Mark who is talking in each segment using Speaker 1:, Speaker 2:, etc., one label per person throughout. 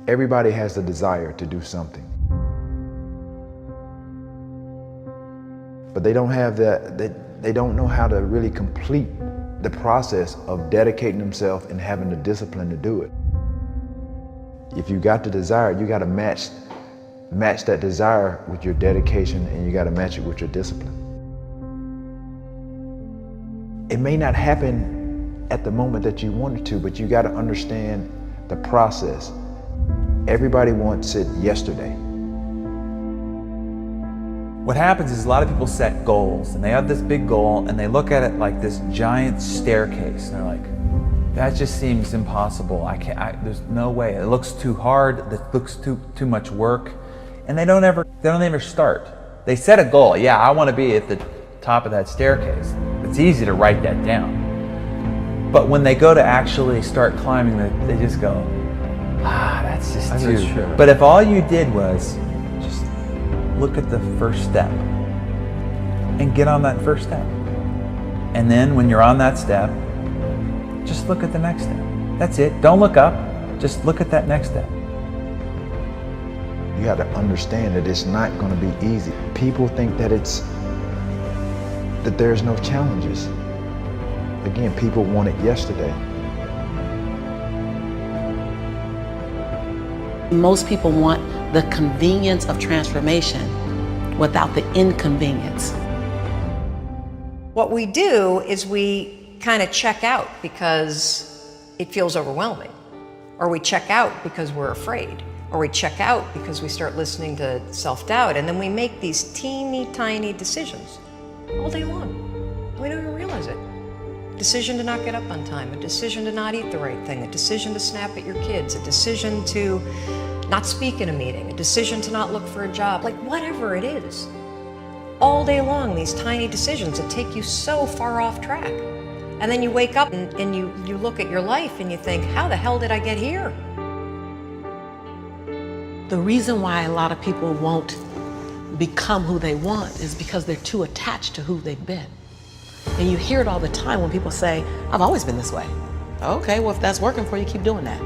Speaker 1: Everybody has the desire to do something, but they don't have that. They don't know how to really complete the process of dedicating themselves and having the discipline to do it. If you got the desire, you got to match that desire with your dedication, and you got to match it with your discipline. It may not happen at the moment that you want it to, but you got to understand the process. Everybody wants it yesterday.
Speaker 2: What happens is a lot of people set goals, and they have this big goal, and they look at it like this giant staircase, and they're like, that just seems impossible. There's no way. It looks too hard. It looks too much work, and they don't ever start. They set a goal. Yeah, I want to be at the top of that staircase. It's easy to write that down, but when they go to actually start climbing it, they just go, that's just too. True. But if all you did was just look at the first step and get on that first step, and then when you're on that step, just look at the next step. That's it. Don't look up. Just look at that next step.
Speaker 1: You got to understand that it's not going to be easy. People think that there's no challenges. Again, people want it yesterday.
Speaker 3: Most people want the convenience of transformation without the inconvenience.
Speaker 4: What we do is we kind of check out because it feels overwhelming, or we check out because we're afraid, or we check out because we start listening to self-doubt, and then we make these teeny tiny decisions all day long. We don't even realize it. Decision to not get up on time, a decision to not eat the right thing, a decision to snap at your kids, a decision to not speak in a meeting, a decision to not look for a job, like whatever it is. All day long, these tiny decisions that take you so far off track. And then you wake up and you look at your life and you think, how the hell did I get here?
Speaker 3: The reason why a lot of people won't become who they want is because they're too attached to who they've been. And you hear it all the time when people say, I've always been this way. Okay, well, if that's working for you, keep doing that.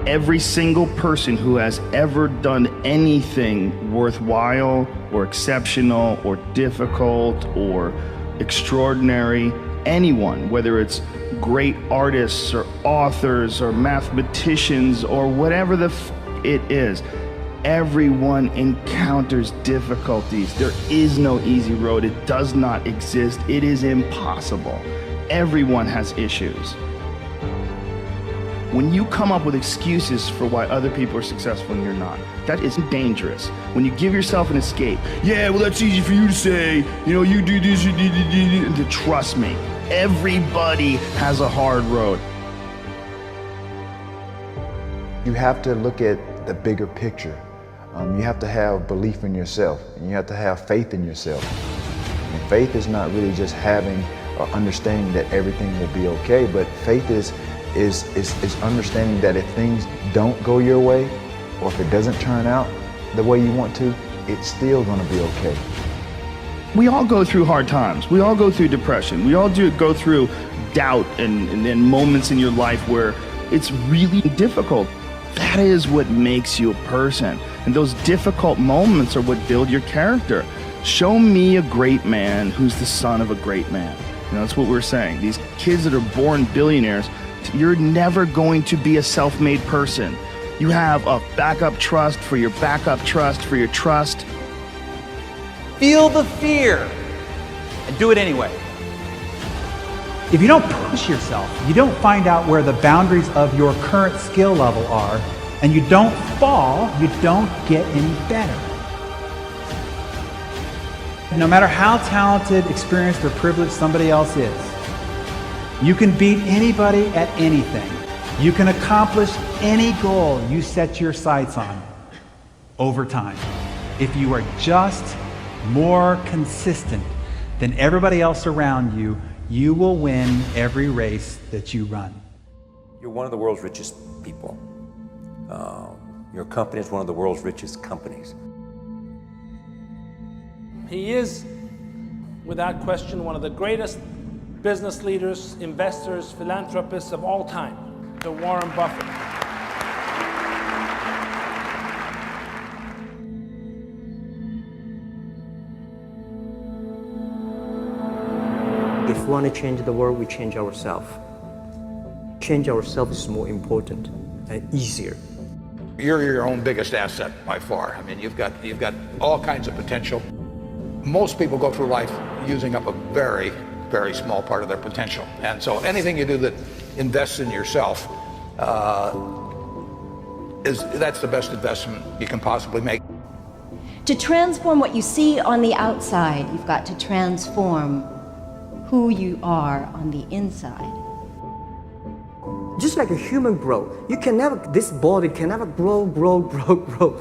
Speaker 5: Every single person who has ever done anything worthwhile or exceptional or difficult or extraordinary, anyone, whether it's great artists or authors or mathematicians or whatever it is, everyone encounters difficulties. There is no easy road. It does not exist. It is impossible. Everyone has issues. When you come up with excuses for why other people are successful and you're not, that is dangerous. When you give yourself an escape, yeah, well, that's easy for you to say, you know, you do this, you do. Trust me, everybody has a hard road.
Speaker 1: You have to look at the bigger picture. You have to have belief in yourself, and you have to have faith in yourself. And faith is not really just having or understanding that everything will be okay, but faith is understanding that if things don't go your way, or if it doesn't turn out the way you want to, it's still going to be okay.
Speaker 5: We all go through hard times. We all go through depression. We all go through doubt and moments in your life where it's really difficult. That is what makes you a person. And those difficult moments are what build your character. Show me a great man who's the son of a great man. You know, that's what we're saying. These kids that are born billionaires, you're never going to be a self-made person. You have a backup trust for your backup trust for your trust.
Speaker 2: Feel the fear and do it anyway.
Speaker 6: If you don't push yourself, you don't find out where the boundaries of your current skill level are, and you don't fall, you don't get any better. No matter how talented, experienced, or privileged somebody else is, you can beat anybody at anything. You can accomplish any goal you set your sights on over time. If you are just more consistent than everybody else around you, you will win every race that you run.
Speaker 7: You're one of the world's richest people. Your company is one of the world's richest companies.
Speaker 8: He is, without question, one of the greatest business leaders, investors, philanthropists of all time, the Warren Buffett.
Speaker 9: we want to change the world, we change ourselves. Change ourselves is more important and easier.
Speaker 10: You're your own biggest asset by far. I mean, you've got all kinds of potential. Most people go through life using up a very, very small part of their potential. And so anything you do that invests in yourself, that's the best investment you can possibly make.
Speaker 11: To transform what you see on the outside, you've got to transform who you are on the inside.
Speaker 9: Just like a human growth, this body can never grow.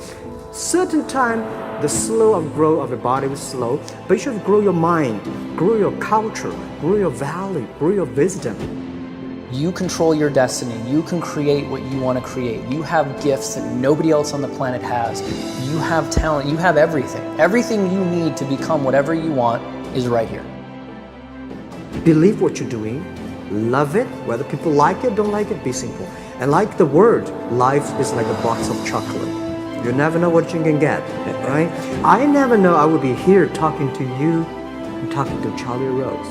Speaker 9: Certain time, the slow of growth of a body is slow, but you should grow your mind, grow your culture, grow your value, grow your wisdom.
Speaker 12: You control your destiny. You can create what you want to create. You have gifts that nobody else on the planet has. You have talent. You have everything. Everything you need to become whatever you want is right here.
Speaker 9: Believe what you're doing. Love it. Whether people like it, don't like it, be simple. And like the word, life is like a box of chocolate. You never know what you can get, right? I never know I would be here talking to you and talking to Charlie Rose.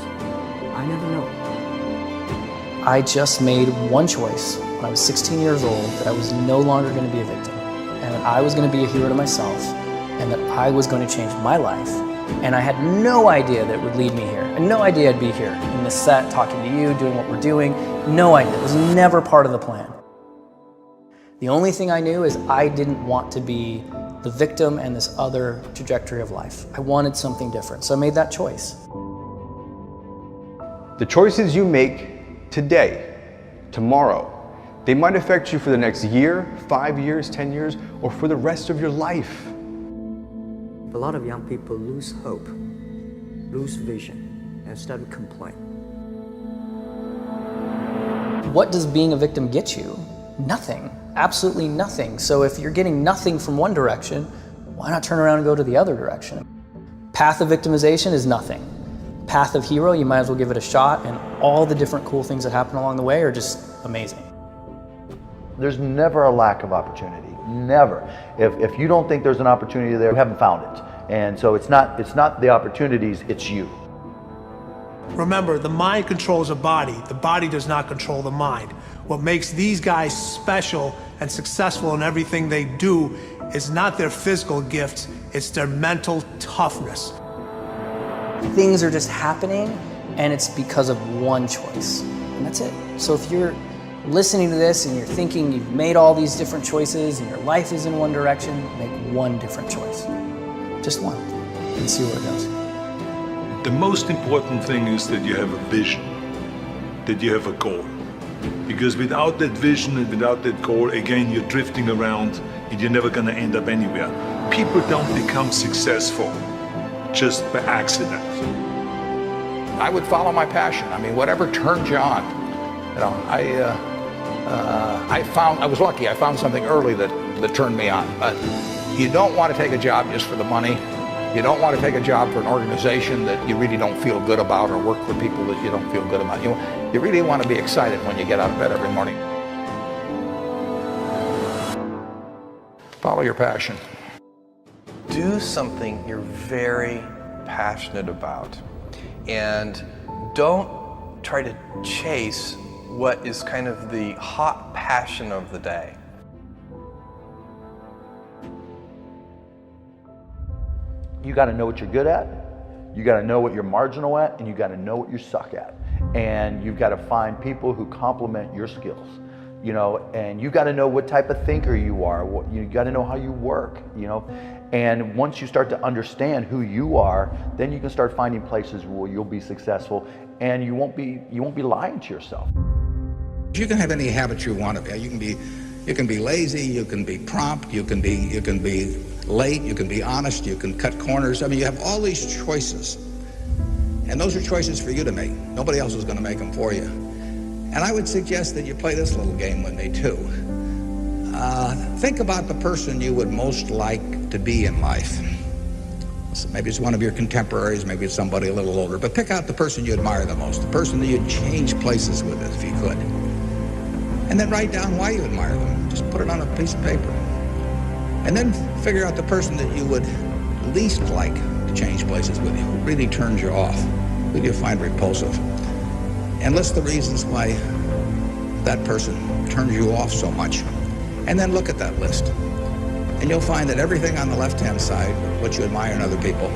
Speaker 9: I never know.
Speaker 12: I just made one choice when I was 16 years old that I was no longer going to be a victim and that I was going to be a hero to myself and that I was going to change my life. And I had no idea that it would lead me here. And no idea I'd be here in this set, talking to you, doing what we're doing. No idea. It was never part of the plan. The only thing I knew is I didn't want to be the victim and this other trajectory of life. I wanted something different, so I made that choice.
Speaker 13: The choices you make today, tomorrow, they might affect you for the next year, 5 years, 10 years, or for the rest of your life.
Speaker 9: A lot of young people lose hope, lose vision, and start to complain.
Speaker 12: What does being a victim get you? Nothing. Absolutely nothing. So if you're getting nothing from one direction, why not turn around and go to the other direction? Path of victimization is nothing. Path of hero, you might as well give it a shot, and all the different cool things that happen along the way are just amazing.
Speaker 14: There's never a lack of opportunity. Never. If you don't think there's an opportunity there, you haven't found it. And so it's not the opportunities, it's you.
Speaker 8: Remember, the mind controls the body does not control the mind. What makes these guys special and successful in everything they do is not their physical gifts, it's their mental toughness.
Speaker 12: Things are just happening, and it's because of one choice, and that's it. So if you're listening to this and you're thinking you've made all these different choices and your life is in one direction, make one different choice. Just one, and see where it goes.
Speaker 15: The most important thing is that you have a vision, that you have a goal. Because without that vision and without that goal, again, you're drifting around and you're never gonna end up anywhere. People don't become successful just by accident.
Speaker 10: I would follow my passion. I mean, whatever turns you on. You know, I was lucky. I found something early that turned me on. But you don't want to take a job just for the money. You don't want to take a job for an organization that you really don't feel good about, or work for people that you don't feel good about. You really want to be excited when you get out of bed every morning. Follow your passion.
Speaker 16: Do something you're very passionate about, and don't try to chase what is kind of the hot passion of the day.
Speaker 14: You got to know what you're good at, you got to know what you're marginal at, and you got to know what you suck at. And you've got to find people who complement your skills, you know, and you got to know what type of thinker you are, you got to know how you work, you know. And once you start to understand who you are, then you can start finding places where you'll be successful, and you won't be lying to yourself.
Speaker 17: You can have any habit you want to be. You can be lazy, you can be prompt, you can be late, you can be honest, you can cut corners. I mean, you have all these choices. And those are choices for you to make. Nobody else is going to make them for you. And I would suggest that you play this little game with me too. Think about the person you would most like to be in life. So maybe it's one of your contemporaries, maybe it's somebody a little older, but pick out the person you admire the most, the person that you'd change places with if you could. And then write down why you admire them. Just put it on a piece of paper. And then figure out the person that you would least like to change places with you, who really turns you off, who do you find repulsive. and list the reasons why that person turns you off so much. And then look at that list. And you'll find that everything on the left-hand side, what you admire in other people,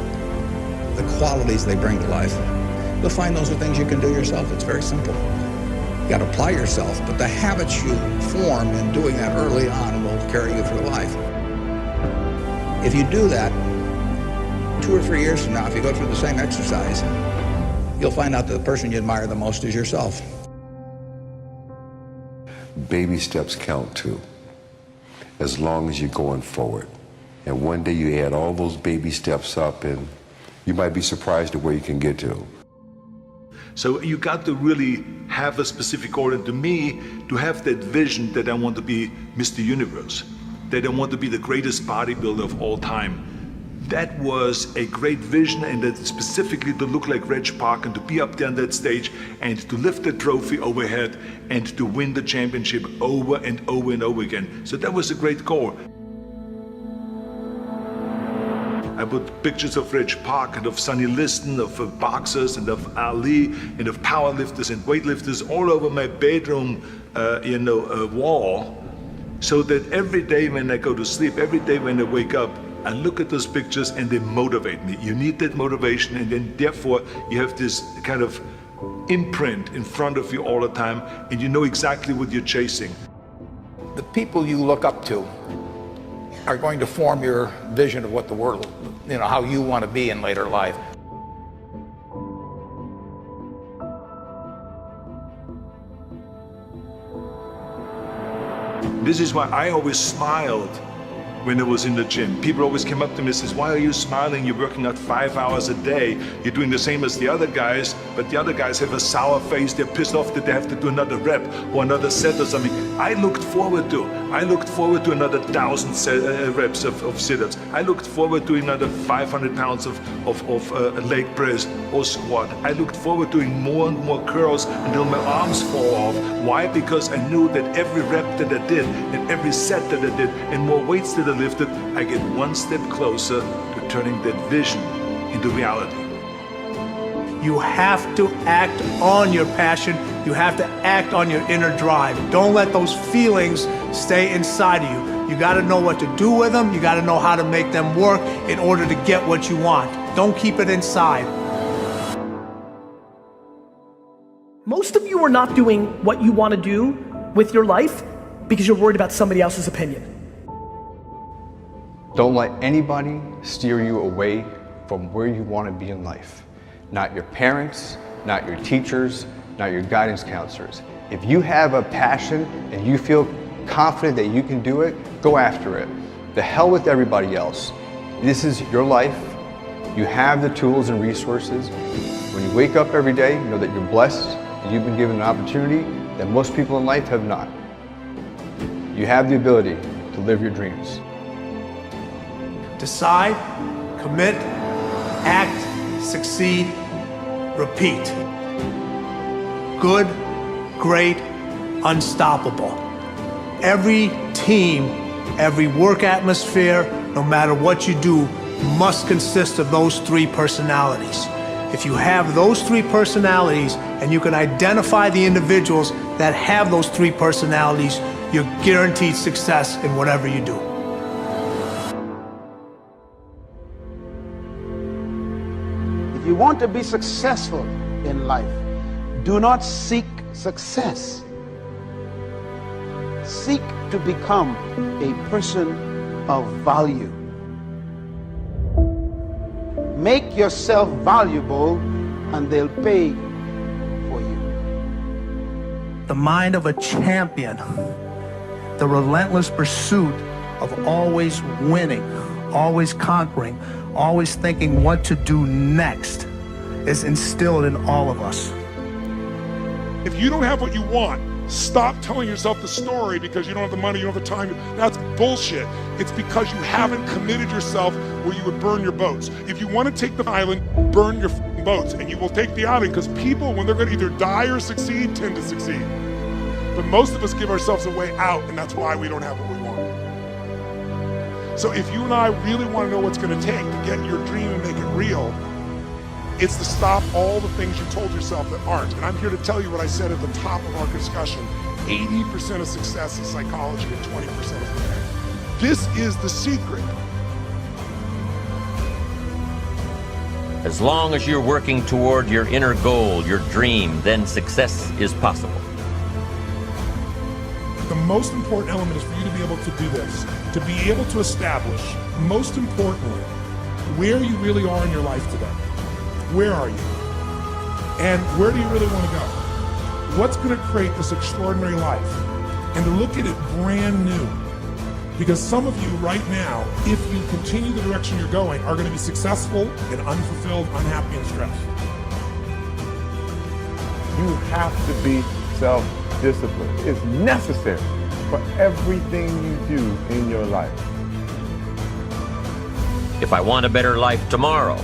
Speaker 17: the qualities they bring to life, you'll find those are things you can do yourself. It's very simple. You got to apply yourself, but the habits you form in doing that early on will carry you through life. If you do that, 2 or 3 years from now, if you go through the same exercise, you'll find out that the person you admire the most is yourself.
Speaker 18: Baby steps count too, as long as you're going forward. And one day you add all those baby steps up and you might be surprised at where you can get to.
Speaker 15: So you got to really have a specific goal. And to me, to have that vision that I want to be Mr. Universe, that I want to be the greatest bodybuilder of all time, that was a great vision, and that specifically to look like Reg Park and to be up there on that stage and to lift the trophy overhead and to win the championship over and over and over again. So that was a great goal. I put pictures of Reg Park and of Sonny Liston, of boxers and of Ali and of powerlifters and weightlifters all over my bedroom wall, so that every day when I go to sleep, every day when I wake up, I look at those pictures and they motivate me. You need that motivation, and then therefore you have this kind of imprint in front of you all the time, and you know exactly what you're chasing.
Speaker 10: The people you look up to are going to form your vision of what the world, how you want to be in later life.
Speaker 15: This is why I always smiled when I was in the gym. People always came up to me and says, "Why are you smiling? You're working out 5 hours a day. You're doing the same as the other guys, but the other guys have a sour face. They're pissed off that they have to do another rep or another set or something." I looked forward to another 1,000 reps of sit-ups. I looked forward to another 500 pounds of leg press or squat. I looked forward to doing more and more curls until my arms fall off. Why? Because I knew that every rep that I did and every set that I did and more weights that I lifted, I get one step closer to turning that vision into reality.
Speaker 8: You have to act on your passion. You have to act on your inner drive. Don't let those feelings stay inside of you. You got to know what to do with them. You got to know how to make them work in order to get what you want. Don't keep it inside.
Speaker 19: Most of you are not doing what you want to do with your life because you're worried about somebody else's opinion.
Speaker 13: Don't let anybody steer you away from where you want to be in life. Not your parents, not your teachers, not your guidance counselors. If you have a passion and you feel confident that you can do it, go after it. The hell with everybody else. This is your life. You have the tools and resources. When you wake up every day, know that you're blessed and you've been given an opportunity that most people in life have not. You have the ability to live your dreams.
Speaker 8: Decide, commit, act, succeed, repeat. Good, great, unstoppable. Every team, every work atmosphere, no matter what you do, must consist of those 3 personalities. If you have those 3 personalities and you can identify the individuals that have those 3 personalities, you're guaranteed success in whatever you do.
Speaker 20: If you want to be successful in life, do not seek success. Seek to become a person of value. Make yourself valuable and they'll pay for you.
Speaker 8: The mind of a champion, the relentless pursuit of always winning, always conquering, always thinking what to do next is instilled in all of us.
Speaker 21: If you don't have what you want, stop telling yourself the story because you don't have the money, you don't have the time. That's bullshit. It's because you haven't committed yourself where you would burn your boats. If you want to take the island, burn your boats, and you will take the island because people, when they're going to either die or succeed, tend to succeed. But most of us give ourselves a way out, and that's why we don't have what we want. So if you and I really want to know what's going to take to get your dream and make it real, It's to stop all the things you told yourself that aren't. And I'm here to tell you what I said at the top of our discussion. 80% of success is psychology and 20% is math. This is the secret.
Speaker 4: As long as you're working toward your inner goal, your dream, then success is possible.
Speaker 21: The most important element is for you to be able to do this, to be able to establish, most importantly, where you really are in your life today. Where are you? And where do you really want to go? What's going to create this extraordinary life? And to look at it brand new. Because some of you right now, if you continue the direction you're going, are going to be successful and unfulfilled, unhappy, and stressed.
Speaker 22: You have to be self-disciplined. It's necessary for everything you do in your life.
Speaker 4: If I want a better life tomorrow,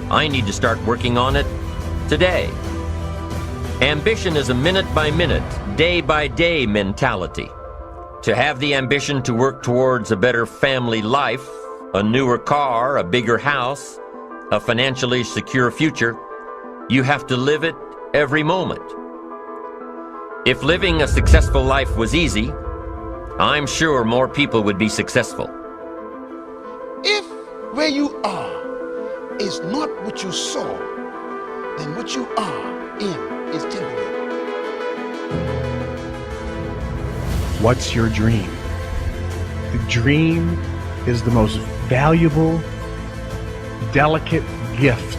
Speaker 4: I need to start working on it today. Ambition is a minute-by-minute, day-by-day mentality. To have the ambition to work towards a better family life, a newer car, a bigger house, a financially secure future, you have to live it every moment. If living a successful life was easy, I'm sure more people would be successful.
Speaker 20: If where you are is not what you saw, then what you are in is temporary.
Speaker 5: What's your dream? The dream is the most valuable, delicate gift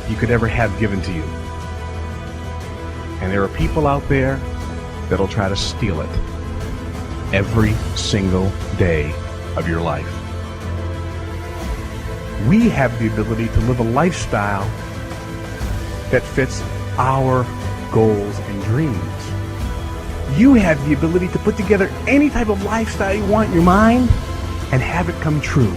Speaker 5: you could ever have given to you. And there are people out there that'll try to steal it every single day of your life. We have the ability to live a lifestyle that fits our goals and dreams. You have the ability to put together any type of lifestyle you want in your mind and have it come true.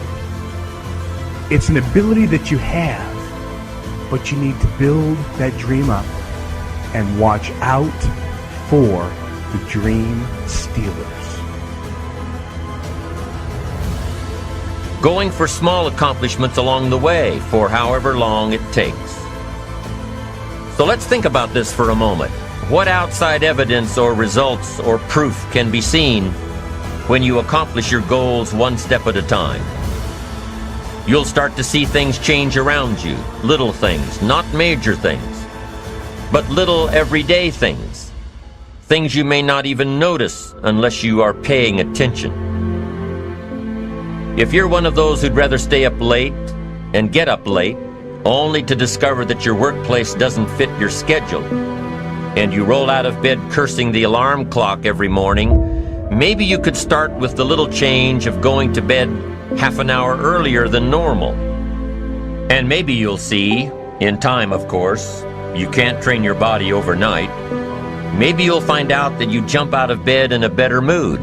Speaker 5: It's an ability that you have, but you need to build that dream up and watch out for the dream stealers.
Speaker 4: Going for small accomplishments along the way for however long it takes. So let's think about this for a moment. What outside evidence or results or proof can be seen when you accomplish your goals one step at a time? You'll start to see things change around you, little things, not major things, but little everyday things, things you may not even notice unless you are paying attention. If you're one of those who'd rather stay up late and get up late, only to discover that your workplace doesn't fit your schedule, and you roll out of bed cursing the alarm clock every morning, maybe you could start with the little change of going to bed half an hour earlier than normal. And maybe you'll see, in time of course, you can't train your body overnight, maybe you'll find out that you jump out of bed in a better mood,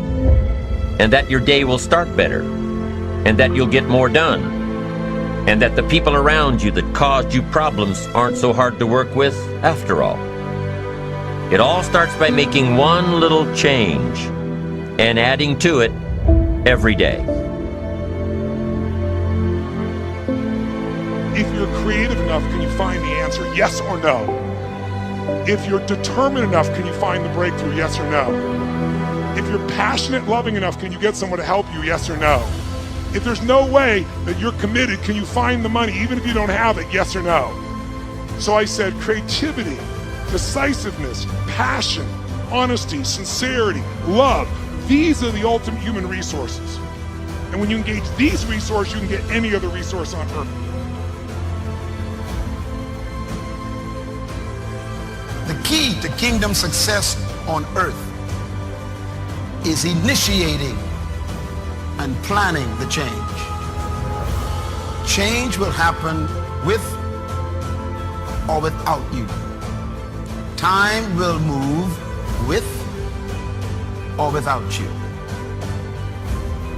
Speaker 4: and that your day will start better, and that you'll get more done, and that the people around you that caused you problems aren't so hard to work with after all. It all starts by making one little change and adding to it every day.
Speaker 21: If you're creative enough, can you find the answer, yes or no? If you're determined enough, can you find the breakthrough, yes or no? If you're passionate, loving enough, can you get someone to help you, yes or no? If there's no way that you're committed, can you find the money, even if you don't have it, yes or no? So I said creativity, decisiveness, passion, honesty, sincerity, love. These are the ultimate human resources. And when you engage these resources, you can get any other resource on earth.
Speaker 20: The key to kingdom success on earth is initiating and planning the change. Change will happen with or without you. Time will move with or without you.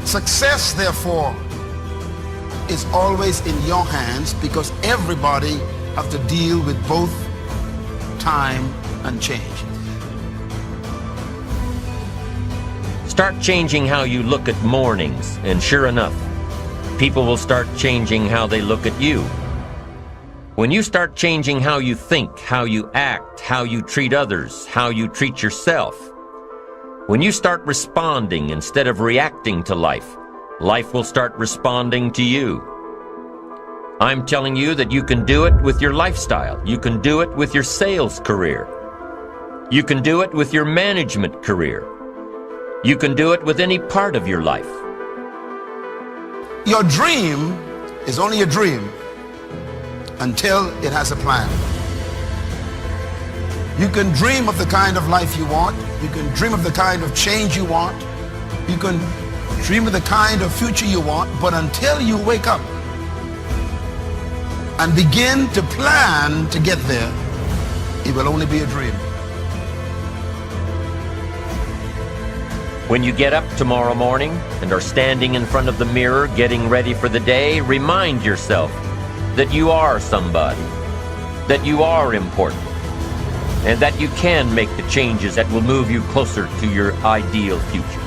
Speaker 20: Success, therefore, is always in your hands because everybody has to deal with both time and change.
Speaker 4: Start changing how you look at mornings, and sure enough, people will start changing how they look at you. When you start changing how you think, how you act, how you treat others, how you treat yourself, when you start responding instead of reacting to life, life will start responding to you. I'm telling you that you can do it with your lifestyle. You can do it with your sales career. You can do it with your management career. You can do it with any part of your life.
Speaker 20: Your dream is only a dream until it has a plan. You can dream of the kind of life you want. You can dream of the kind of change you want. You can dream of the kind of future you want, but until you wake up and begin to plan to get there, it will only be a dream.
Speaker 4: When you get up tomorrow morning and are standing in front of the mirror getting ready for the day, remind yourself that you are somebody, that you are important, and that you can make the changes that will move you closer to your ideal future.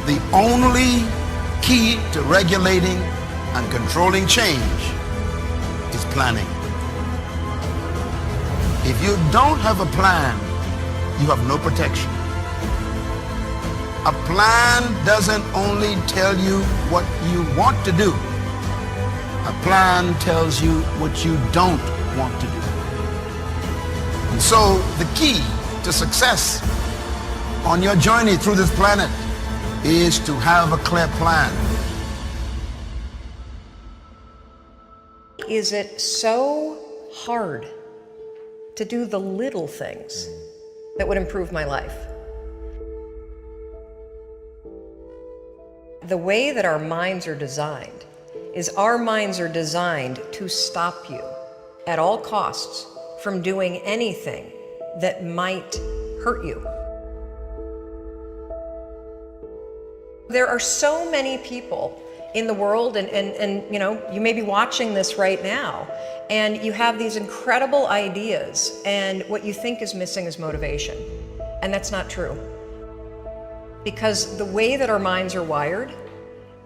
Speaker 20: The only key to regulating and controlling change is planning. If you don't have a plan, you have no protection. A plan doesn't only tell you what you want to do. A plan tells you what you don't want to do. And so the key to success on your journey through this planet is to have a clear plan.
Speaker 1: Is it so hard to do the little things that would improve my life? The way that our minds are designed is our minds are designed to stop you at all costs from doing anything that might hurt you. There are so many people in the world, and you know, you may be watching this right now, and you have these incredible ideas, and what you think is missing is motivation. And that's not true. Because the way that our minds are wired,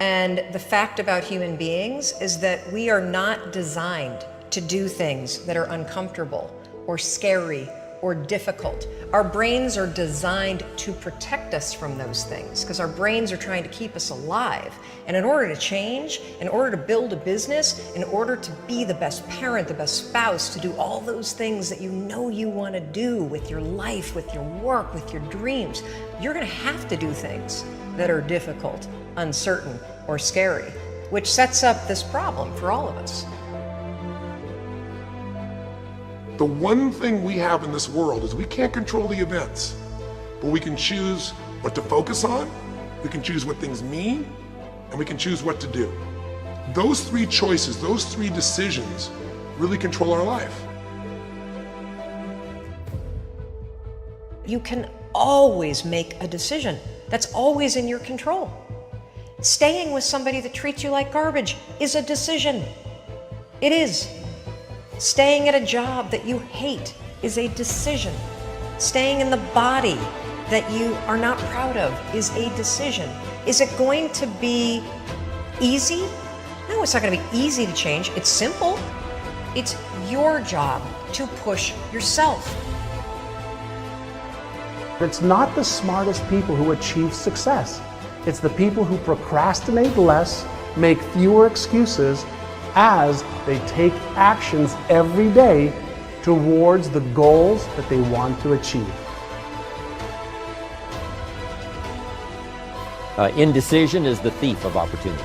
Speaker 1: and the fact about human beings is that we are not designed to do things that are uncomfortable or scary or difficult. Our brains are designed to protect us from those things because our brains are trying to keep us alive. And in order to change, in order to build a business, in order to be the best parent, the best spouse, to do all those things that you know you want to do with your life, with your work, with your dreams, you're going to have to do things that are difficult, uncertain, or scary, which sets up this problem for all of us.
Speaker 21: The one thing we have in this world is we can't control the events, but we can choose what to focus on, we can choose what things mean, and we can choose what to do. Those three choices, those three decisions really control our life.
Speaker 1: You can always make a decision. That's always in your control. Staying with somebody that treats you like garbage is a decision. It is. Staying at a job that you hate is a decision. Staying in the body that you are not proud of is a decision. Is it going to be easy? No, it's not going to be easy to change. It's simple. It's your job to push yourself.
Speaker 3: It's not the smartest people who achieve success. It's the people who procrastinate less, make fewer excuses, as they take actions every day towards the goals that they want to achieve.
Speaker 4: Indecision is the thief of opportunity.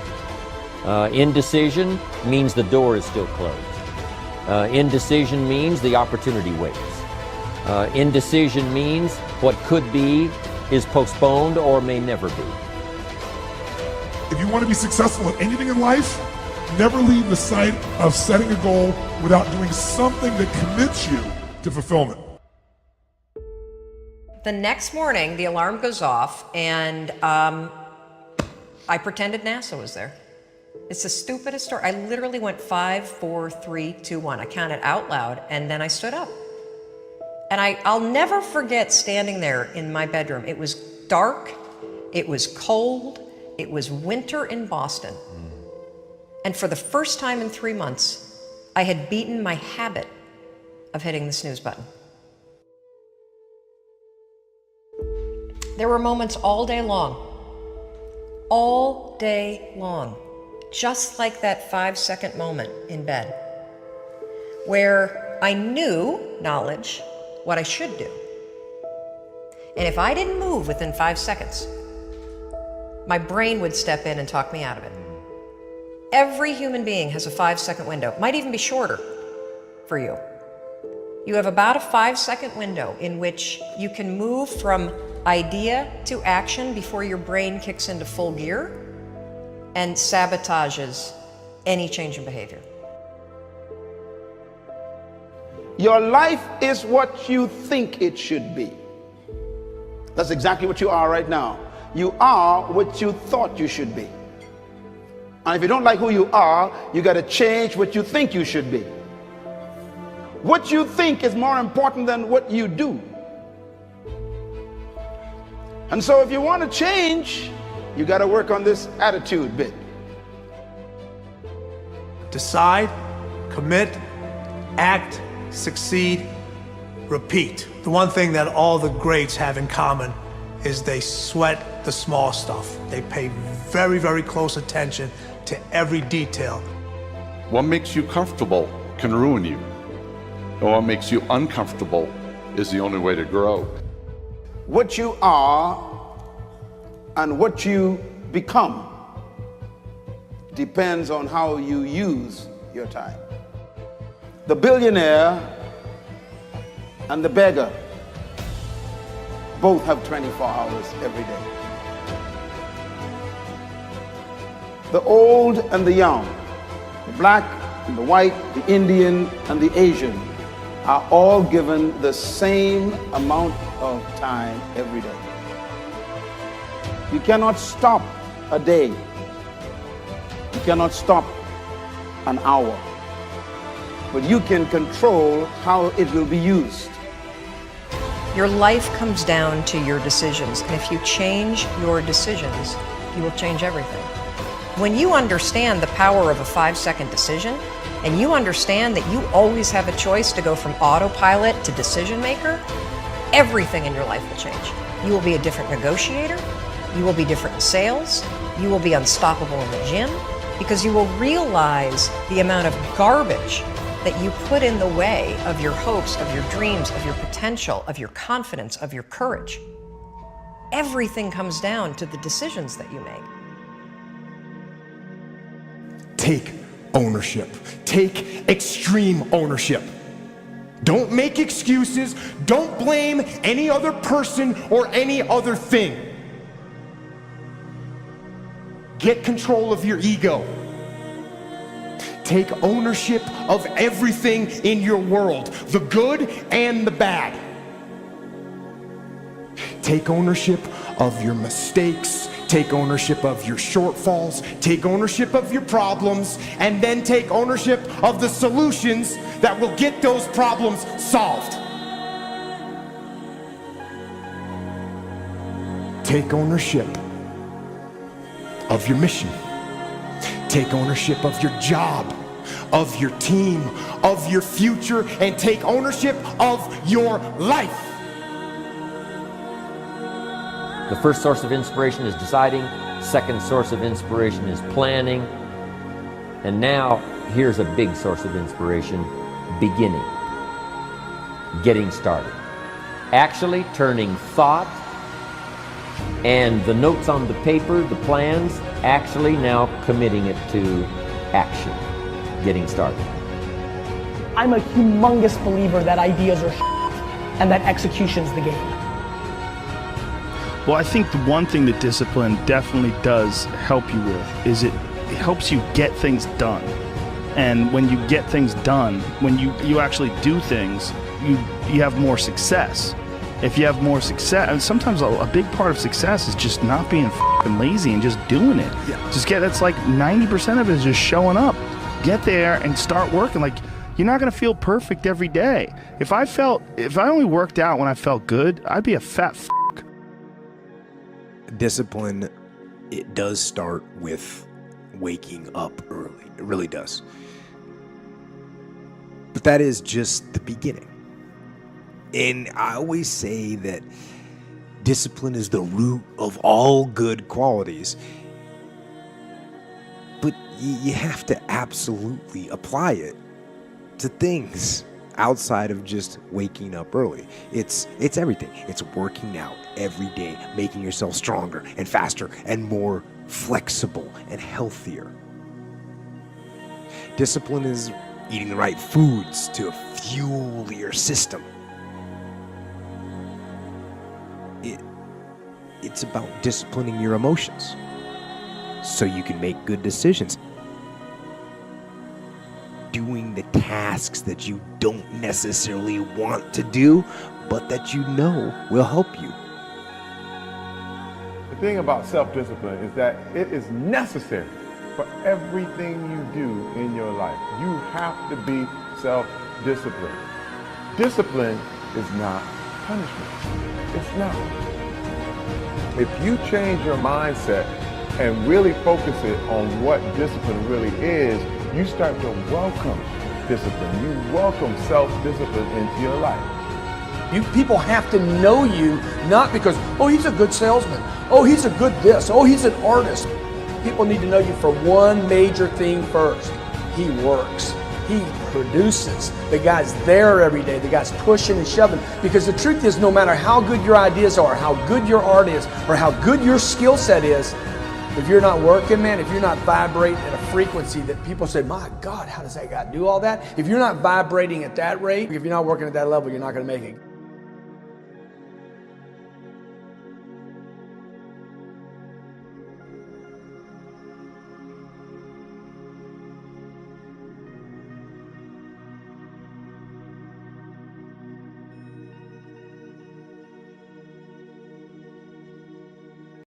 Speaker 4: Indecision means the door is still closed. Indecision means the opportunity waits. Indecision means what could be is postponed or may never be.
Speaker 21: If you want to be successful at anything in life, never leave the sight of setting a goal without doing something that commits you to fulfillment.
Speaker 1: The next morning, the alarm goes off, and I pretended NASA was there. It's the stupidest story. I literally went 5, 4, 3, 2, 1. I counted out loud, and then I stood up. And I'll never forget standing there in my bedroom. It was dark, it was cold, it was winter in Boston. And for the first time in 3 months, I had beaten my habit of hitting the snooze button. There were moments all day long, just like that 5-second moment in bed, where I knew, knowledge, what I should do. And if I didn't move within 5 seconds, my brain would step in and talk me out of it. Every human being has a 5-second window, might even be shorter for you. You have about a 5-second window in which you can move from idea to action before your brain kicks into full gear and sabotages any change in behavior.
Speaker 20: Your life is what you think it should be. That's exactly what you are right now. You are what you thought you should be. And if you don't like who you are, you got to change what you think you should be. What you think is more important than what you do. And so if you want to change, you got to work on this attitude bit.
Speaker 8: Decide, commit, act, succeed, repeat. The one thing that all the greats have in common is they sweat the small stuff. They pay very, very close attention to every detail.
Speaker 2: What makes you comfortable can ruin you. And what makes you uncomfortable is the only way to grow.
Speaker 20: What you are and what you become depends on how you use your time. The billionaire and the beggar both have 24 hours every day. The old and the young, the black and the white, the Indian and the Asian are all given the same amount of time every day. You cannot stop a day. You cannot stop an hour. But you can control how it will be used.
Speaker 1: Your life comes down to your decisions, and if you change your decisions, you will change everything. When you understand the power of a 5-second decision, and you understand that you always have a choice to go from autopilot to decision maker, everything in your life will change. You will be a different negotiator, you will be different in sales, you will be unstoppable in the gym, because you will realize the amount of garbage that you put in the way of your hopes, of your dreams, of your potential, of your confidence, of your courage. Everything comes down to the decisions that you make.
Speaker 6: Take ownership. Take extreme ownership. Don't make excuses. Don't blame any other person or any other thing. Get control of your ego. Take ownership of everything in your world, the good and the bad. Take ownership of your mistakes. Take ownership of your shortfalls. Take ownership of your problems. And then take ownership of the solutions that will get those problems solved. Take ownership of your mission. Take ownership of your job, of your team, of your future, and take ownership of your life.
Speaker 4: The first source of inspiration is deciding. Second source of inspiration is planning. And now, here's a big source of inspiration, beginning. Getting started. Actually turning thought and the notes on the paper, the plans, actually now committing it to action. Getting started.
Speaker 19: I'm a humongous believer that ideas are and that execution's the game.
Speaker 5: Well, I think the one thing that discipline definitely does help you with is it helps you get things done. And when you get things done, when you actually do things, you have more success. If you have more success, and sometimes a big part of success is just not being f***ing lazy and just doing it. Yeah. That's like 90% of it is just showing up. Get there and start working. Like, you're not gonna feel perfect every day. If I only worked out when I felt good, I'd be a fat f***.
Speaker 23: Discipline, it does start with
Speaker 6: waking up early. It really does. But that is just the beginning. And I always say that discipline is the root of all good qualities. But you have to absolutely apply it to things outside of just waking up early. It's everything. It's working out every day, making yourself stronger and faster and more flexible and healthier. Discipline is eating the right foods to fuel your system. It's about disciplining your emotions so you can make good decisions. Doing the tasks that you don't necessarily want to do, but that you know will help you.
Speaker 22: The thing about self-discipline is that it is necessary for everything you do in your life. You have to be self-disciplined. Discipline is not punishment. It's not. If you change your mindset and really focus it on what discipline really is, you start to welcome discipline. You welcome self-discipline into your life.
Speaker 7: You people have to know you, not because, oh, he's a good salesman. Oh, he's a good this. Oh, he's an artist. People need to know you for one major thing first. He works. He produces. The guy's there every day. The guy's pushing and shoving. Because the truth is, no matter how good your ideas are, how good your art is, or how good your skill set is, if you're not working, man, if you're not vibrating at a frequency that people say, my God, how does that guy do all that? If you're not vibrating at that rate, if you're not working at that level, you're not going to make it.